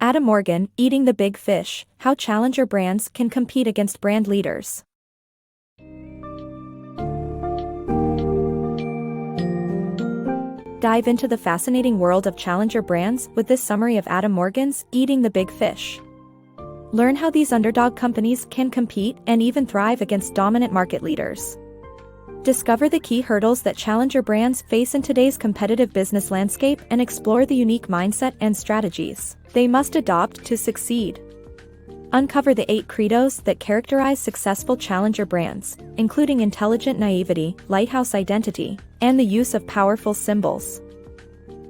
Adam Morgan, Eating the Big Fish, How Challenger Brands Can Compete Against Brand Leaders. Dive into the fascinating world of challenger brands with this summary of Adam Morgan's Eating the Big Fish. Learn how these underdog companies can compete and even thrive against dominant market leaders. Discover the key hurdles that challenger brands face in today's competitive business landscape and explore the unique mindset and strategies they must adopt to succeed. Uncover the 8 credos that characterize successful challenger brands, including intelligent naivety, lighthouse identity, and the use of powerful symbols.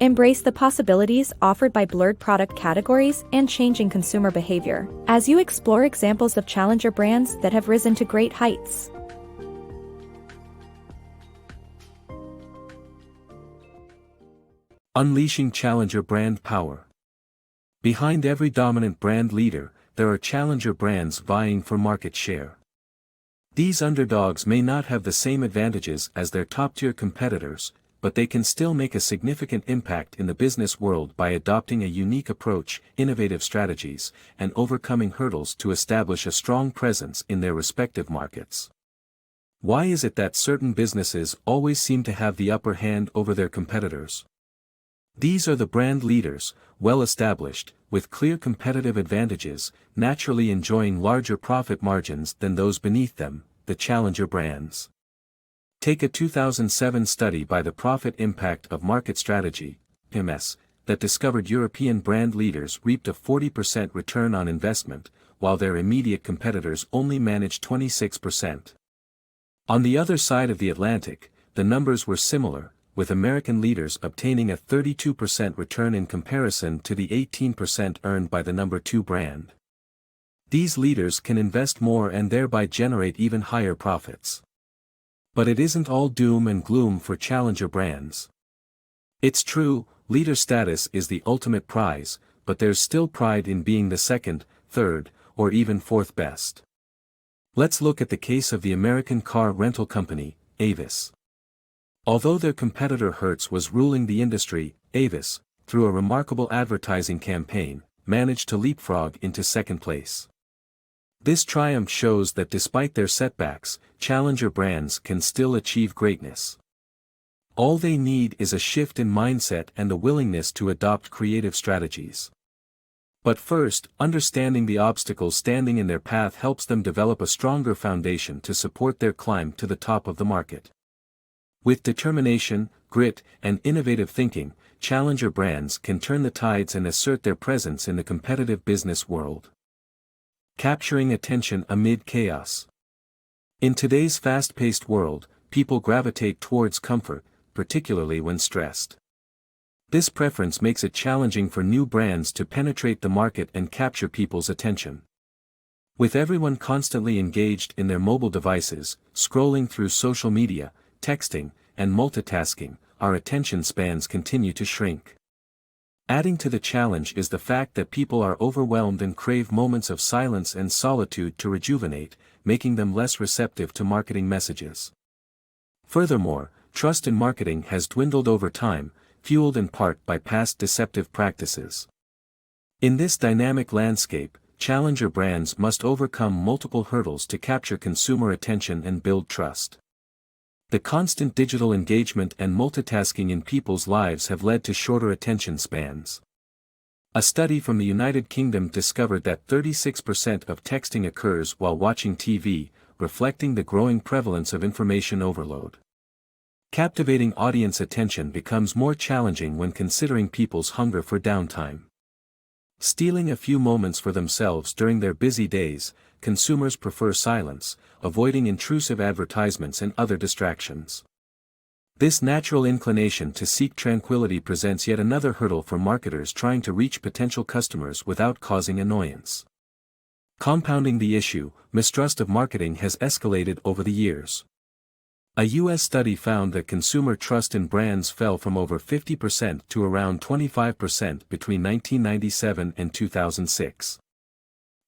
Embrace the possibilities offered by blurred product categories and changing consumer behavior, as you explore examples of challenger brands that have risen to great heights. Unleashing challenger brand power. Behind every dominant brand leader, there are challenger brands vying for market share. These underdogs may not have the same advantages as their top-tier competitors, but they can still make a significant impact in the business world by adopting a unique approach, innovative strategies, and overcoming hurdles to establish a strong presence in their respective markets. Why is it that certain businesses always seem to have the upper hand over their competitors? These are the brand leaders, well established, with clear competitive advantages, naturally enjoying larger profit margins than those beneath them, the challenger brands. Take a 2007 study by the Profit Impact of Market Strategy, (PMS), that discovered European brand leaders reaped a 40% return on investment, while their immediate competitors only managed 26%. On the other side of the Atlantic, the numbers were similar, with American leaders obtaining a 32% return in comparison to the 18% earned by the number 2 brand. These leaders can invest more and thereby generate even higher profits. But it isn't all doom and gloom for challenger brands. It's true, leader status is the ultimate prize, but there's still pride in being the second, third, or even fourth best. Let's look at the case of the American car rental company, Avis. Although their competitor Hertz was ruling the industry, Avis, through a remarkable advertising campaign, managed to leapfrog into second place. This triumph shows that despite their setbacks, challenger brands can still achieve greatness. All they need is a shift in mindset and a willingness to adopt creative strategies. But first, understanding the obstacles standing in their path helps them develop a stronger foundation to support their climb to the top of the market. With determination, grit, and innovative thinking, challenger brands can turn the tides and assert their presence in the competitive business world. Capturing attention amid chaos. In today's fast-paced world, people gravitate towards comfort, particularly when stressed. This preference makes it challenging for new brands to penetrate the market and capture people's attention. With everyone constantly engaged in their mobile devices, scrolling through social media, texting, and multitasking, our attention spans continue to shrink. Adding to the challenge is the fact that people are overwhelmed and crave moments of silence and solitude to rejuvenate, making them less receptive to marketing messages. Furthermore, trust in marketing has dwindled over time, fueled in part by past deceptive practices. In this dynamic landscape, challenger brands must overcome multiple hurdles to capture consumer attention and build trust. The constant digital engagement and multitasking in people's lives have led to shorter attention spans. A study from the United Kingdom discovered that 36% of texting occurs while watching TV, reflecting the growing prevalence of information overload. Captivating audience attention becomes more challenging when considering people's hunger for downtime. Stealing a few moments for themselves during their busy days, consumers prefer silence, avoiding intrusive advertisements and other distractions. This natural inclination to seek tranquility presents yet another hurdle for marketers trying to reach potential customers without causing annoyance. Compounding the issue, mistrust of marketing has escalated over the years. A U.S. study found that consumer trust in brands fell from over 50% to around 25% between 1997 and 2006.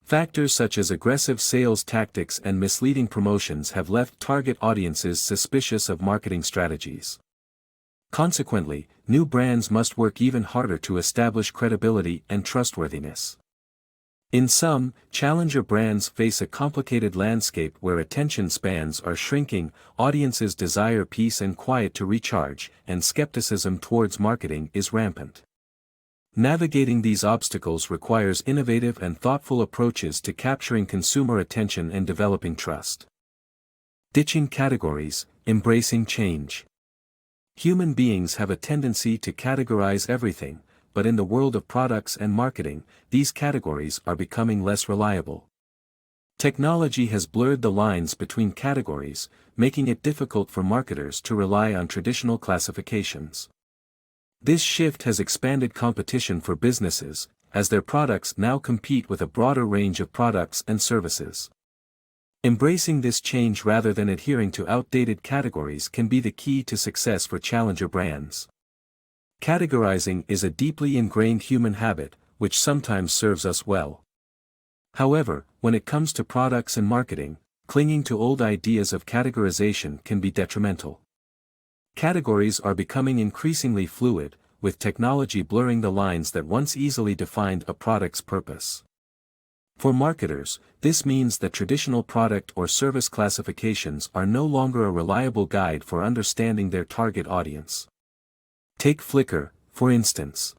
Factors such as aggressive sales tactics and misleading promotions have left target audiences suspicious of marketing strategies. Consequently, new brands must work even harder to establish credibility and trustworthiness. In sum, challenger brands face a complicated landscape where attention spans are shrinking, audiences desire peace and quiet to recharge, and skepticism towards marketing is rampant. Navigating these obstacles requires innovative and thoughtful approaches to capturing consumer attention and developing trust. Ditching categories, embracing change. Human beings have a tendency to categorize everything, but in the world of products and marketing, these categories are becoming less reliable. Technology has blurred the lines between categories, making it difficult for marketers to rely on traditional classifications. This shift has expanded competition for businesses, as their products now compete with a broader range of products and services. Embracing this change rather than adhering to outdated categories can be the key to success for challenger brands. Categorizing is a deeply ingrained human habit, which sometimes serves us well. However, when it comes to products and marketing, clinging to old ideas of categorization can be detrimental. Categories are becoming increasingly fluid, with technology blurring the lines that once easily defined a product's purpose. For marketers, this means that traditional product or service classifications are no longer a reliable guide for understanding their target audience. Take Flickr, for instance.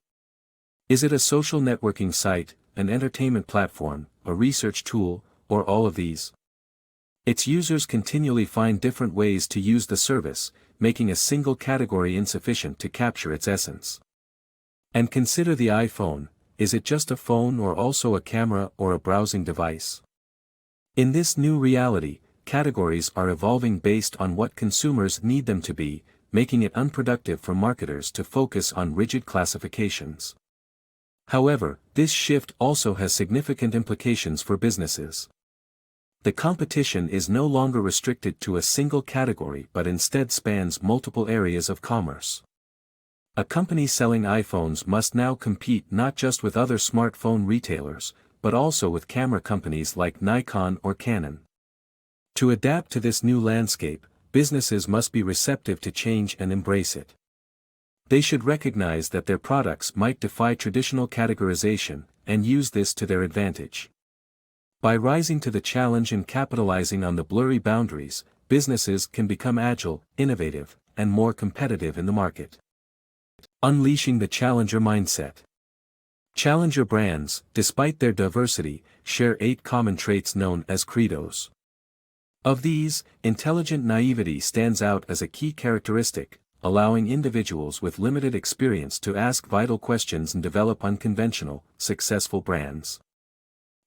Is it a social networking site, an entertainment platform, a research tool, or all of these? Its users continually find different ways to use the service, making a single category insufficient to capture its essence. And consider the iPhone. Is it just a phone or also a camera or a browsing device? In this new reality, categories are evolving based on what consumers need them to be, making it unproductive for marketers to focus on rigid classifications. However, this shift also has significant implications for businesses. The competition is no longer restricted to a single category but instead spans multiple areas of commerce. A company selling iPhones must now compete not just with other smartphone retailers, but also with camera companies like Nikon or Canon. To adapt to this new landscape, businesses must be receptive to change and embrace it. They should recognize that their products might defy traditional categorization, and use this to their advantage. By rising to the challenge and capitalizing on the blurry boundaries, businesses can become agile, innovative, and more competitive in the market. Unleashing the challenger mindset. Challenger brands, despite their diversity, share 8 common traits known as Credos. Of these, intelligent naivety stands out as a key characteristic, allowing individuals with limited experience to ask vital questions and develop unconventional, successful brands.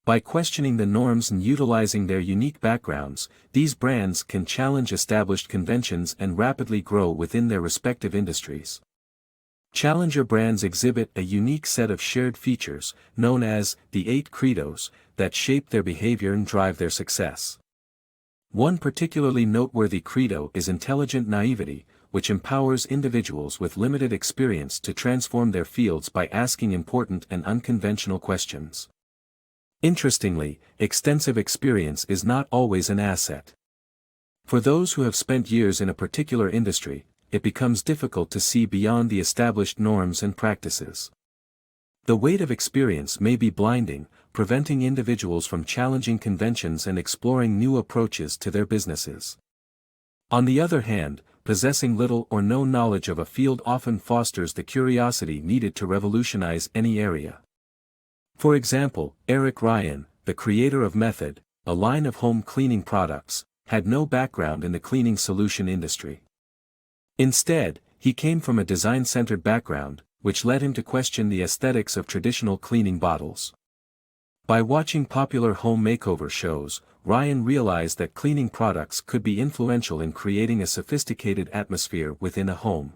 By questioning the norms and utilizing their unique backgrounds, these brands can challenge established conventions and rapidly grow within their respective industries. Challenger brands exhibit a unique set of shared features, known as the 8 Credos, that shape their behavior and drive their success. One particularly noteworthy credo is intelligent naivety, which empowers individuals with limited experience to transform their fields by asking important and unconventional questions. Interestingly, extensive experience is not always an asset. For those who have spent years in a particular industry, it becomes difficult to see beyond the established norms and practices. The weight of experience may be blinding, preventing individuals from challenging conventions and exploring new approaches to their businesses. On the other hand, possessing little or no knowledge of a field often fosters the curiosity needed to revolutionize any area. For example, Eric Ryan, the creator of Method, a line of home cleaning products, had no background in the cleaning solution industry. Instead, he came from a design-centered background, which led him to question the aesthetics of traditional cleaning bottles. By watching popular home makeover shows, Ryan realized that cleaning products could be influential in creating a sophisticated atmosphere within a home.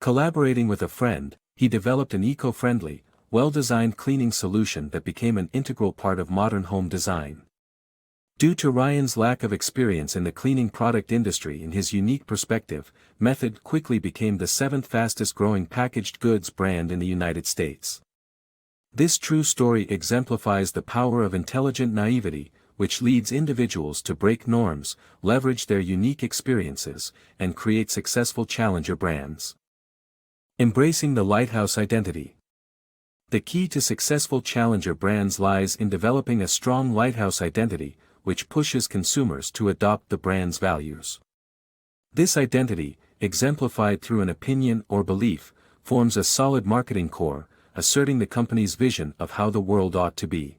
Collaborating with a friend, he developed an eco-friendly, well-designed cleaning solution that became an integral part of modern home design. Due to Ryan's lack of experience in the cleaning product industry and his unique perspective, Method quickly became the 7th fastest-growing packaged goods brand in the United States. This true story exemplifies the power of intelligent naivety, which leads individuals to break norms, leverage their unique experiences, and create successful challenger brands. Embracing the Lighthouse identity. The key to successful challenger brands lies in developing a strong lighthouse identity, which pushes consumers to adopt the brand's values. This identity, exemplified through an opinion or belief, forms a solid marketing core, asserting the company's vision of how the world ought to be.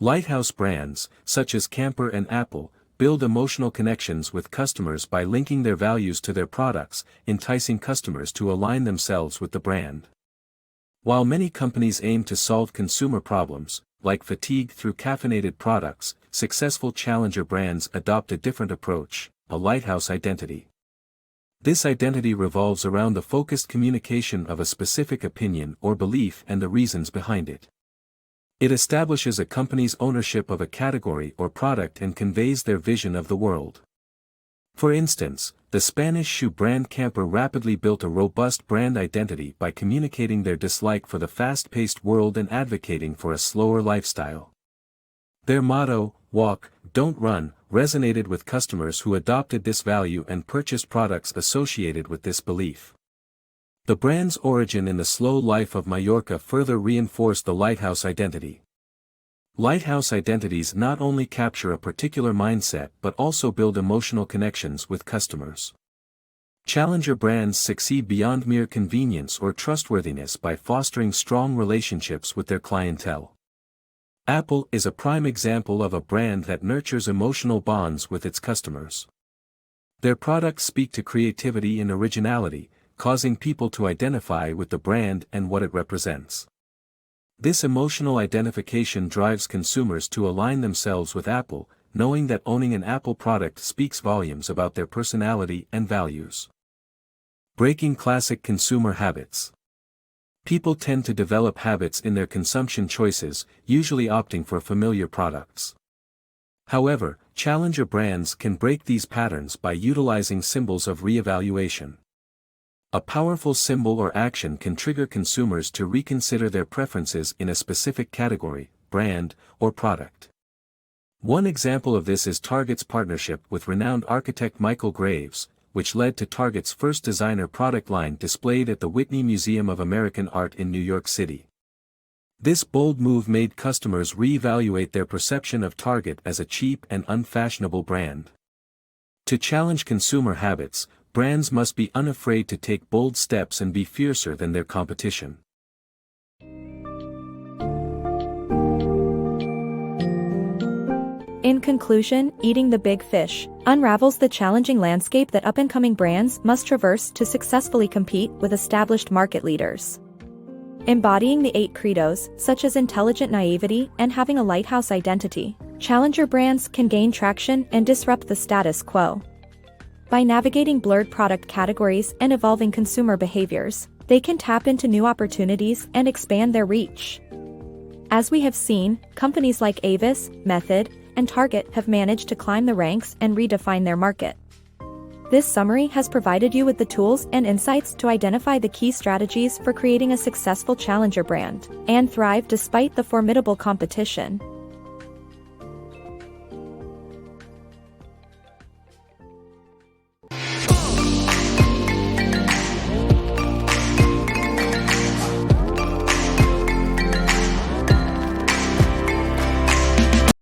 Lighthouse brands, such as Camper and Apple, build emotional connections with customers by linking their values to their products, enticing customers to align themselves with the brand. While many companies aim to solve consumer problems, like fatigue through caffeinated products, successful challenger brands adopt a different approach, a lighthouse identity. This identity revolves around the focused communication of a specific opinion or belief and the reasons behind it. It establishes a company's ownership of a category or product and conveys their vision of the world. For instance, the Spanish shoe brand Camper rapidly built a robust brand identity by communicating their dislike for the fast-paced world and advocating for a slower lifestyle. Their motto, "Walk, don't run," resonated with customers who adopted this value and purchased products associated with this belief. The brand's origin in the slow life of Mallorca further reinforced the lighthouse identity. Lighthouse identities not only capture a particular mindset but also build emotional connections with customers. Challenger brands succeed beyond mere convenience or trustworthiness by fostering strong relationships with their clientele. Apple is a prime example of a brand that nurtures emotional bonds with its customers. Their products speak to creativity and originality, causing people to identify with the brand and what it represents. This emotional identification drives consumers to align themselves with Apple, knowing that owning an Apple product speaks volumes about their personality and values. Breaking classic consumer habits. People tend to develop habits in their consumption choices, usually opting for familiar products. However, challenger brands can break these patterns by utilizing symbols of re-evaluation. A powerful symbol or action can trigger consumers to reconsider their preferences in a specific category, brand, or product. One example of this is Target's partnership with renowned architect Michael Graves, which led to Target's first designer product line displayed at the Whitney Museum of American Art in New York City. This bold move made customers re-evaluate their perception of Target as a cheap and unfashionable brand. To challenge consumer habits, brands must be unafraid to take bold steps and be fiercer than their competition. In conclusion, Eating the Big Fish unravels the challenging landscape that up-and-coming brands must traverse to successfully compete with established market leaders. Embodying the 8 credos, such as intelligent naivety and having a lighthouse identity, challenger brands can gain traction and disrupt the status quo. By navigating blurred product categories and evolving consumer behaviors, they can tap into new opportunities and expand their reach. As we have seen, companies like Avis, Method, and Target have managed to climb the ranks and redefine their market. This summary has provided you with the tools and insights to identify the key strategies for creating a successful challenger brand and thrive despite the formidable competition.